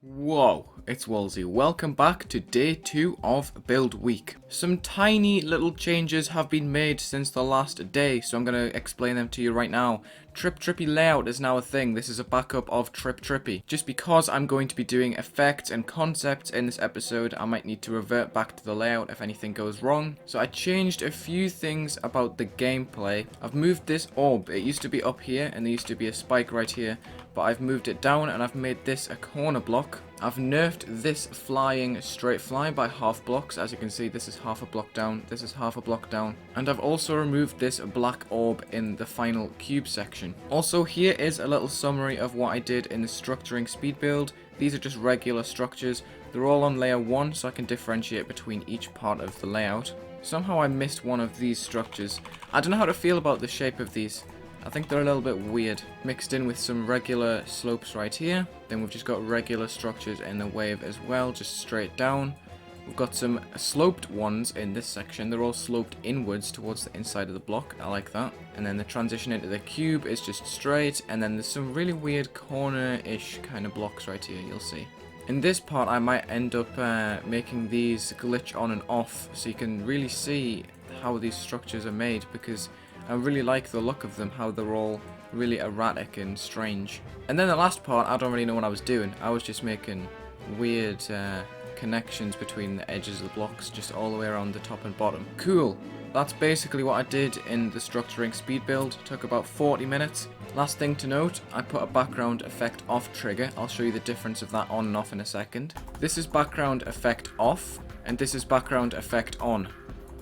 Whoa, it's Wulzy. Welcome back to day 2 of Build Week. Some tiny little changes have been made since the last day, so I'm going to explain them to you right now. Trippy layout is now a thing. This is a backup of Trippy. Just because I'm going to be doing effects and concepts in this episode, I might need to revert back to the layout if anything goes wrong. So I changed a few things about the gameplay. I've moved this orb. It used to be up here and there used to be a spike right here, but I've moved it down and I've made this a corner block. I've nerfed this flying straight fly by half blocks. As you can see, this is half a block down, this is half a block down. And I've also removed this black orb in the final cube section. Also, here is a little summary of what I did in the structuring speed build. These are just regular structures. They're all on layer 1, so I can differentiate between each part of the layout. Somehow I missed one of these structures. I don't know how to feel about the shape of these. I think they're a little bit weird, mixed in with some regular slopes right here. Then we've just got regular structures in the wave as well, just straight down. We've got some sloped ones in this section. They're all sloped inwards towards the inside of the block. I like that. And then the transition into the cube is just straight. And then there's some really weird corner-ish kind of blocks right here, you'll see. In this part, I might end up making these glitch on and off, so you can really see how these structures are made, because I really like the look of them, how they're all really erratic and strange. And then the last part, I don't really know what I was doing. I was just making weird connections between the edges of the blocks, just all the way around the top and bottom. Cool. That's basically what I did in the structuring speed build. It took about 40 minutes. Last thing to note, I put a background effect off trigger. I'll show you the difference of that on and off in a second. This is background effect off, and this is background effect on.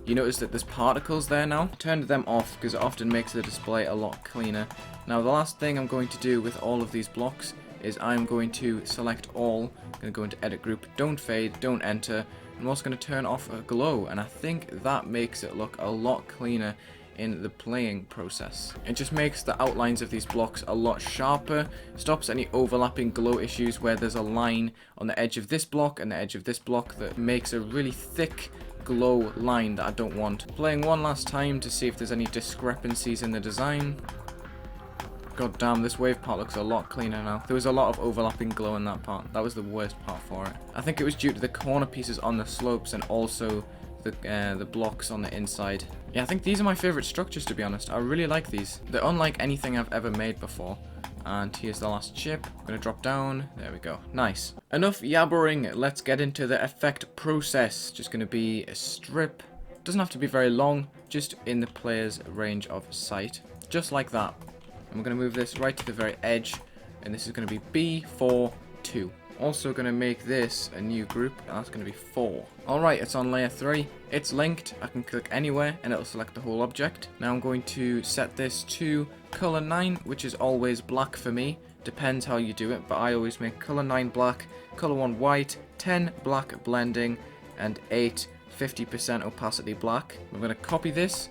You notice that there's particles there now. I turned them off because it often makes the display a lot cleaner. Now the last thing I'm going to do with all of these blocks is I'm going to select all. I'm going to go into edit group, don't fade, don't enter. I'm also going to turn off a glow, and I think that makes it look a lot cleaner in the playing process. It just makes the outlines of these blocks a lot sharper, stops any overlapping glow issues where there's a line on the edge of this block and the edge of this block that makes a really thick glow line that I don't want. Playing one last time to see if there's any discrepancies in the design. God damn, this wave part looks a lot cleaner now. There was a lot of overlapping glow in that part. That was the worst part for it. I think it was due to the corner pieces on the slopes and also the blocks on the inside. Yeah, I think these are my favorite structures, to be honest. I really like these. They're unlike anything I've ever made before. And here's the last chip. I'm going to drop down. There we go. Nice. Enough yabbering. Let's get into the effect process. Just going to be a strip. Doesn't have to be very long. Just in the player's range of sight. Just like that. And we're going to move this right to the very edge. And this is going to be B4-2. Also going to make this a new group. And that's going to be 4. Alright, it's on layer 3. It's linked. I can click anywhere and it'll select the whole object. Now I'm going to set this to color 9, which is always black for me. Depends how you do it, but I always make color 9 black, color 1 white, 10 black blending, and 8 50% opacity black. I'm going to copy this,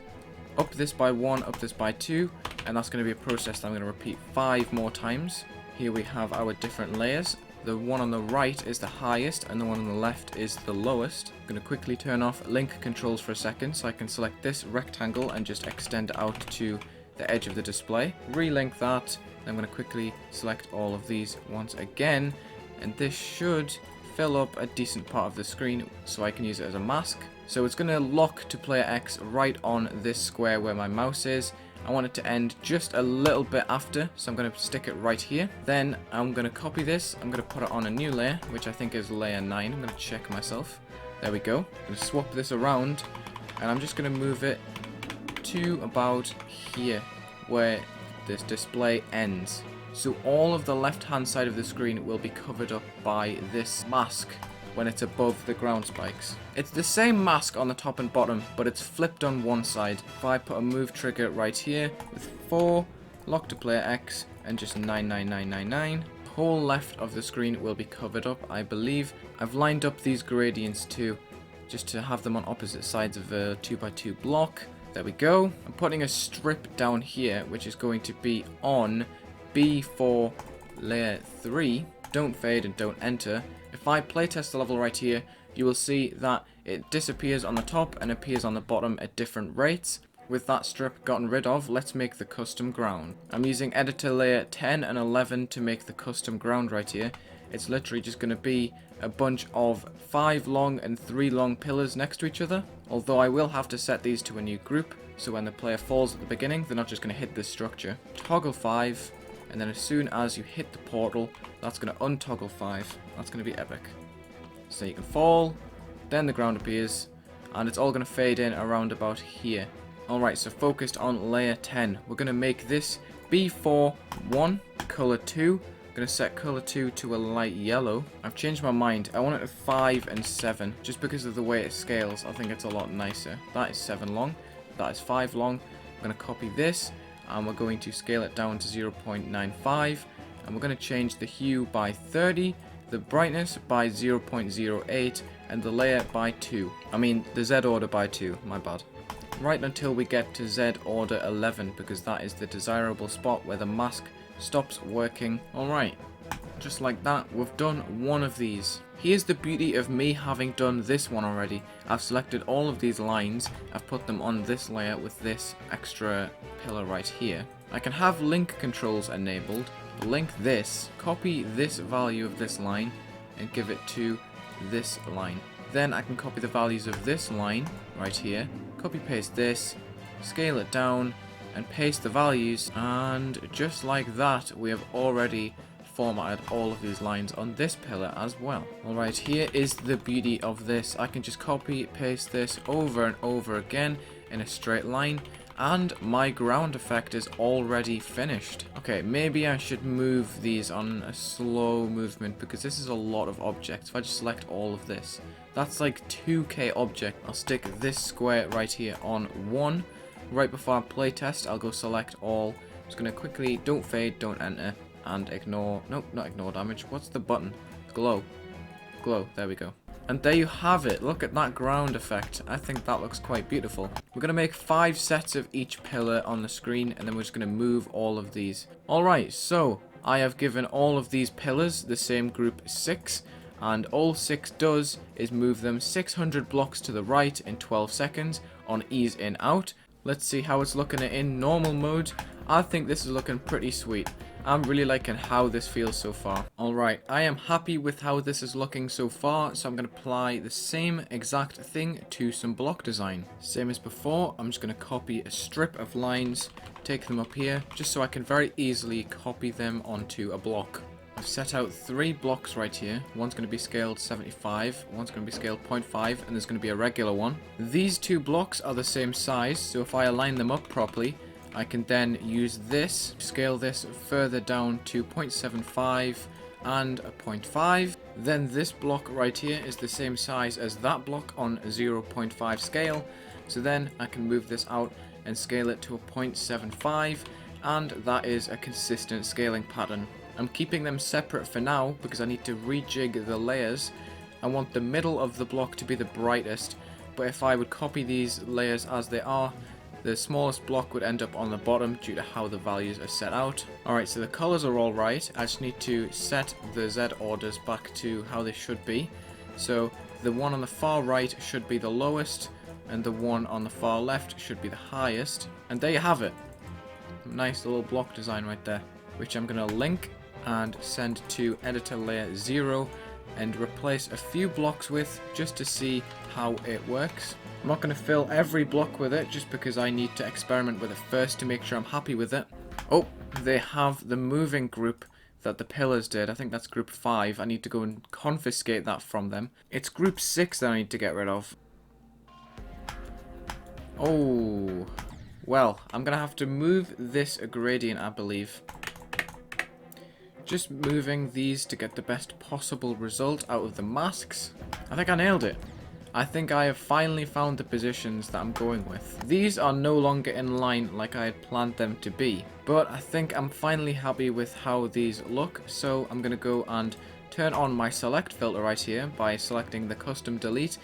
up this by 1, up this by 2, and that's going to be a process that I'm going to repeat 5 more times. Here we have our different layers. The one on the right is the highest and the one on the left is the lowest. I'm going to quickly turn off link controls for a second so I can select this rectangle and just extend it out to the edge of the display. Relink that. I'm going to quickly select all of these once again, and this should fill up a decent part of the screen so I can use it as a mask. So it's going to lock to player X right on this square where my mouse is. I want it to end just a little bit after, so I'm going to stick it right here. Then I'm going to copy this. I'm going to put it on a new layer, which I think is layer 9. I'm going to check myself. There we go. I'm going to swap this around, and I'm just going to move it to about here, where this display ends. So all of the left-hand side of the screen will be covered up by this mask when it's above the ground spikes. It's the same mask on the top and bottom, but it's flipped on one side. If I put a move trigger right here with 4, lock to player X, and just 99999, the whole left of the screen will be covered up, I believe. I've lined up these gradients too, just to have them on opposite sides of a 2x2 block. There we go. I'm putting a strip down here, which is going to be on B4 layer 3. Don't fade and don't enter. If I playtest the level right here, you will see that it disappears on the top and appears on the bottom at different rates. With that strip gotten rid of, let's make the custom ground. I'm using editor layer 10 and 11 to make the custom ground right here. It's literally just going to be a bunch of 5 long and 3 long pillars next to each other. Although I will have to set these to a new group, so when the player falls at the beginning, they're not just going to hit this structure. Toggle 5, and then as soon as you hit the portal, that's going to untoggle 5. That's going to be epic. So you can fall, then the ground appears, and it's all going to fade in around about here. Alright, so focused on layer 10. We're going to make this B4 1, color 2. I'm going to set color 2 to a light yellow. I've changed my mind. I want it to 5 and 7, just because of the way it scales. I think it's a lot nicer. That is 7 long. That is 5 long. I'm going to copy this, and we're going to scale it down to 0.95, and we're going to change the hue by 30, the brightness by 0.08, and the layer by 2. I mean, the Z order by 2, my bad. Right until we get to Z order 11, because that is the desirable spot where the mask stops working. Alright, just like that, we've done one of these. Here's the beauty of me having done this one already. I've selected all of these lines, I've put them on this layer with this extra pillar right here. I can have link controls enabled, link this, copy this value of this line, and give it to this line. Then I can copy the values of this line right here, copy paste this, scale it down, and paste the values, and just like that we have already formatted all of these lines on this pillar as well. Alright, here is the beauty of this. I can just copy paste this over and over again in a straight line, and my ground effect is already finished. Okay, maybe I should move these on a slow movement, because this is a lot of objects. If I just select all of this, that's like 2k object. I'll stick this square right here on 1. Right before I play test, I'll go select all. Just gonna quickly, don't fade, don't enter, and ignore, nope, not ignore damage. What's the button? Glow. Glow, there we go. And there you have it. Look at that ground effect. I think that looks quite beautiful. We're going to make 5 sets of each pillar on the screen, and then we're just going to move all of these. Alright, so I have given all of these pillars the same group 6, and all 6 does is move them 600 blocks to the right in 12 seconds on ease in out. Let's see how it's looking in normal mode. I think this is looking pretty sweet. I'm really liking how this feels so far. Alright, I am happy with how this is looking so far, so I'm going to apply the same exact thing to some block design. Same as before, I'm just going to copy a strip of lines, take them up here, just so I can very easily copy them onto a block. I've set out 3 blocks right here. One's going to be scaled 75, one's going to be scaled 0.5, and there's going to be a regular one. These 2 blocks are the same size, so if I align them up properly, I can then use this, scale this further down to 0.75 and a 0.5. Then this block right here is the same size as that block on 0.5 scale. So then I can move this out and scale it to a 0.75, and that is a consistent scaling pattern. I'm keeping them separate for now because I need to rejig the layers. I want the middle of the block to be the brightest, but if I would copy these layers as they are, the smallest block would end up on the bottom due to how the values are set out. Alright, so the colors are all right. I just need to set the Z orders back to how they should be. So the one on the far right should be the lowest, and the one on the far left should be the highest. And there you have it. Nice little block design right there, which I'm going to link and send to editor layer 0 and replace a few blocks with, just to see how it works. I'm not going to fill every block with it just because I need to experiment with it first to make sure I'm happy with it. Oh, they have the moving group that the pillars did. I think that's group 5. I need to go and confiscate that from them. It's group 6 that I need to get rid of. Oh, well, I'm going to have to move this gradient, I believe. Just moving these to get the best possible result out of the masks. I think I nailed it. I think I have finally found the positions that I'm going with. These are no longer in line like I had planned them to be, but I think I'm finally happy with how these look, so I'm going to go and turn on my select filter right here by selecting the custom delete.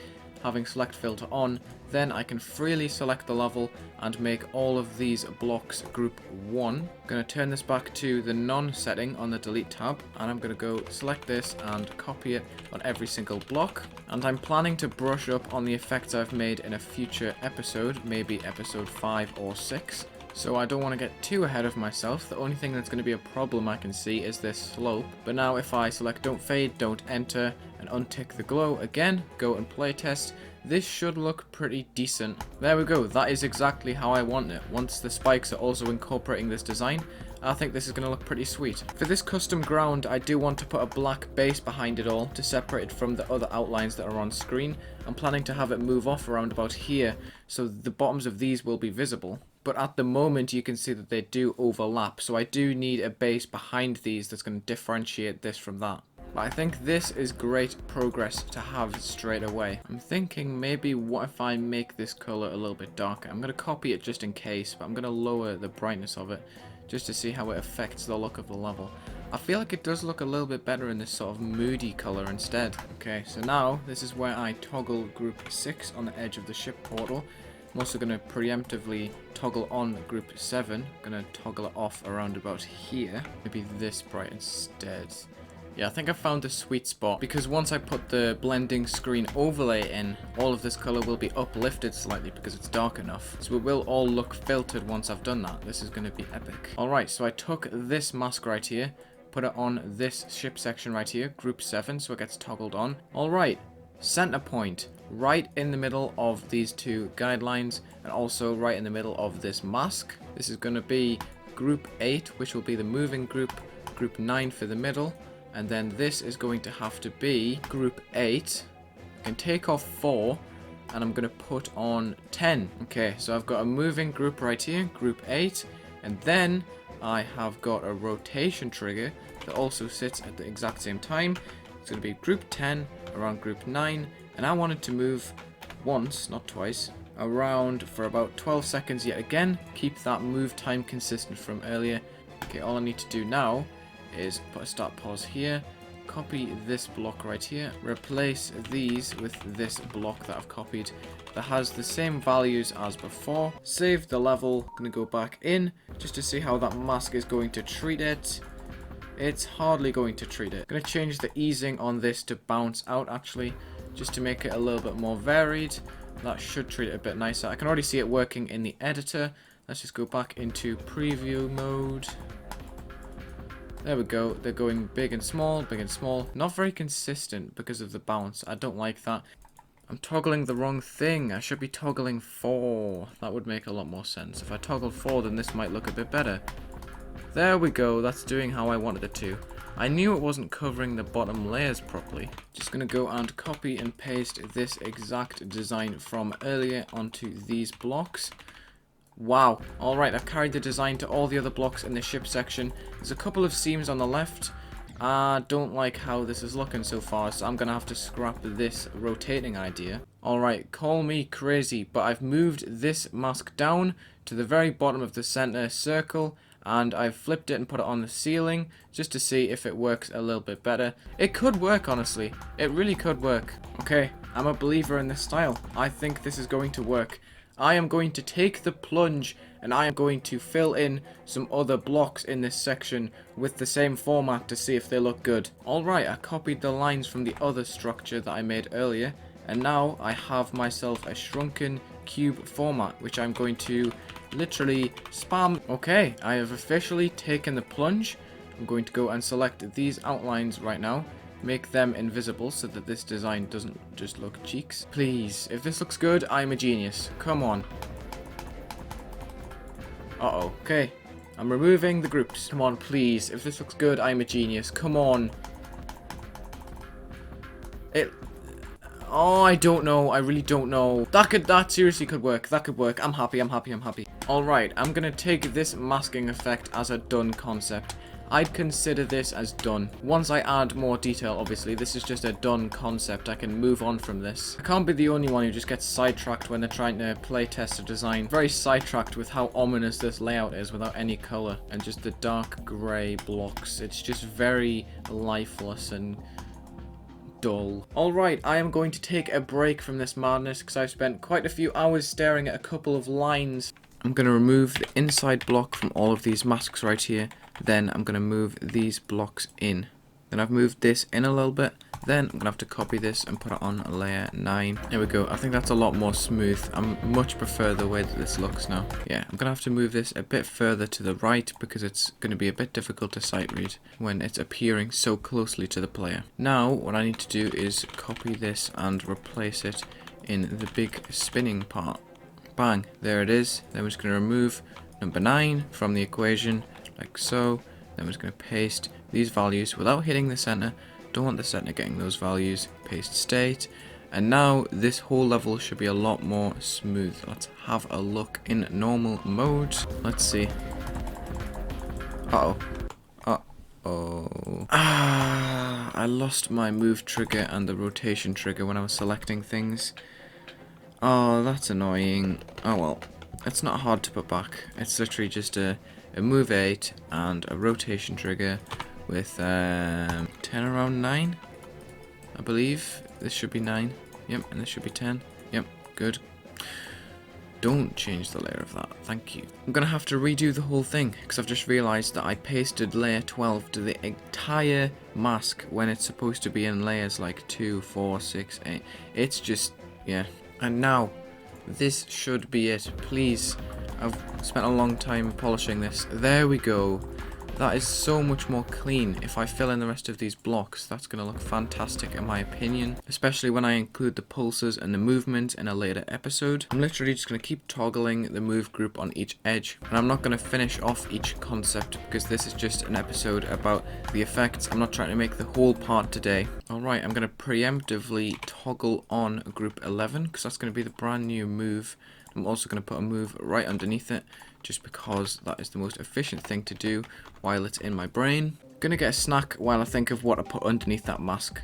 Having select filter on, then I can freely select the level and make all of these blocks group 1. I'm going to turn this back to the none setting on the delete tab, and I'm going to go select this and copy it on every single block. And I'm planning to brush up on the effects I've made in a future episode, maybe episode 5 or 6. So I don't want to get too ahead of myself. The only thing that's going to be a problem I can see is this slope. But now if I select don't fade, don't enter, and untick the glow again, go and playtest, this should look pretty decent. There we go, that is exactly how I want it. Once the spikes are also incorporating this design, I think this is going to look pretty sweet. For this custom ground, I do want to put a black base behind it all to separate it from the other outlines that are on screen. I'm planning to have it move off around about here, so the bottoms of these will be visible. But at the moment you can see that they do overlap, so I do need a base behind these that's going to differentiate this from that. But I think this is great progress to have straight away. I'm thinking maybe what if I make this colour a little bit darker. I'm going to copy it just in case, but I'm going to lower the brightness of it just to see how it affects the look of the level. I feel like it does look a little bit better in this sort of moody colour instead. Okay, so now this is where I toggle group 6 on the edge of the ship portal. I'm also going to preemptively toggle on group 7. I'm going to toggle it off around about here. Maybe this bright instead. Yeah, I think I found the sweet spot, because once I put the blending screen overlay in, all of this colour will be uplifted slightly because it's dark enough. So it will all look filtered once I've done that. This is going to be epic. Alright, so I took this mask right here, put it on this ship section right here, group 7, so it gets toggled on. Alright, center point. Right in the middle of these two guidelines, and also right in the middle of this mask. This is going to be group 8, which will be the moving group, group 9 for the middle, and then this is going to have to be group 8. I can take off 4, and I'm going to put on 10. Okay, so I've got a moving group right here, group 8, and then I have got a rotation trigger that also sits at the exact same time. It's going to be group 10 around group 9, and I wanted to move once, not twice, around for about 12 seconds yet again. Keep that move time consistent from earlier. Okay, all I need to do now is put a start pause here, copy this block right here, replace these with this block that I've copied that has the same values as before. Save the level, gonna go back in just to see how that mask is going to treat it. It's hardly going to treat it. Gonna change the easing on this to bounce out actually, just to make it a little bit more varied. That should treat it a bit nicer. I can already see it working in the editor. Let's just go back into preview mode. There we go. They're going big and small, big and small. Not very consistent because of the bounce. I don't like that. I'm toggling the wrong thing. I should be toggling 4. That would make a lot more sense. If I toggle 4, then this might look a bit better. There we go. That's doing how I wanted it to. I knew it wasn't covering the bottom layers properly. Just going to go and copy and paste this exact design from earlier onto these blocks. Wow. Alright, I've carried the design to all the other blocks in the ship section. There's a couple of seams on the left. I don't like how this is looking so far, so I'm going to have to scrap this rotating idea. Alright, call me crazy, but I've moved this mask down to the very bottom of the center circle, and I've flipped it and put it on the ceiling just to see if it works a little bit better. It could work, honestly. It really could work. Okay, I'm a believer in this style. I think this is going to work. I am going to take the plunge and I am going to fill in some other blocks in this section with the same format to see if they look good. Alright, I copied the lines from the other structure that I made earlier, and now I have myself a shrunken cube format, which I'm going to literally spam. Okay, I have officially taken the plunge. I'm going to go and select these outlines right now, make them invisible so that this design doesn't just look cheeks. Please, if this looks good, I'm a genius. Come on. Uh-oh. Okay, I'm removing the groups. Come on, please. If this looks good, I'm a genius. Come on. Oh, I don't know. I really don't know. That seriously could work. That could work. I'm happy. I'm happy. I'm happy. Alright, I'm gonna take this masking effect as a done concept. I'd consider this as done. Once I add more detail, obviously, this is just a done concept. I can move on from this. I can't be the only one who just gets sidetracked when they're trying to playtest a design. Very sidetracked with how ominous this layout is without any color and just the dark gray blocks. It's just very lifeless and dull. Alright, I am going to take a break from this madness because I've spent quite a few hours staring at a couple of lines. I'm going to remove the inside block from all of these masks right here. Then I'm going to move these blocks in. Then I've moved this in a little bit. Then I'm gonna have to copy this and put it on layer 9. There we go. I think that's a lot more smooth. I much prefer the way that this looks now. Yeah, I'm gonna have to move this a bit further to the right because it's gonna be a bit difficult to sight read when it's appearing so closely to the player. Now, what I need to do is copy this and replace it in the big spinning part. Bang, there it is. Then we're just gonna remove number 9 from the equation, like so. Then we're just going to paste these values without hitting the center. Don't want the center getting those values. Paste state. And now this whole level should be a lot more smooth. Let's have a look in normal mode. Let's see. Uh-oh. Uh-oh. I lost my move trigger and the rotation trigger when I was selecting things. Oh, that's annoying. Oh well. It's not hard to put back. It's literally just a move 8 and a rotation trigger with 10 around 9, I believe. This should be 9. Yep, and this should be 10. Yep, good. Don't change the layer of that, thank you. I'm gonna have to redo the whole thing because I've just realized that I pasted layer 12 to the entire mask when it's supposed to be in layers like 2, 4, 6, 8. It's just, yeah. And now this should be it. Please, I've spent a long time polishing this. There we go. That is so much more clean. If I fill in the rest of these blocks, that's going to look fantastic in my opinion. Especially when I include the pulses and the movement in a later episode. I'm literally just going to keep toggling the move group on each edge. And I'm not going to finish off each concept because this is just an episode about the effects. I'm not trying to make the whole part today. Alright, I'm going to preemptively toggle on group 11 because that's going to be the brand new move. I'm also going to put a move right underneath it just because that is the most efficient thing to do while it's in my brain. Gonna get a snack while I think of what to put underneath that mask.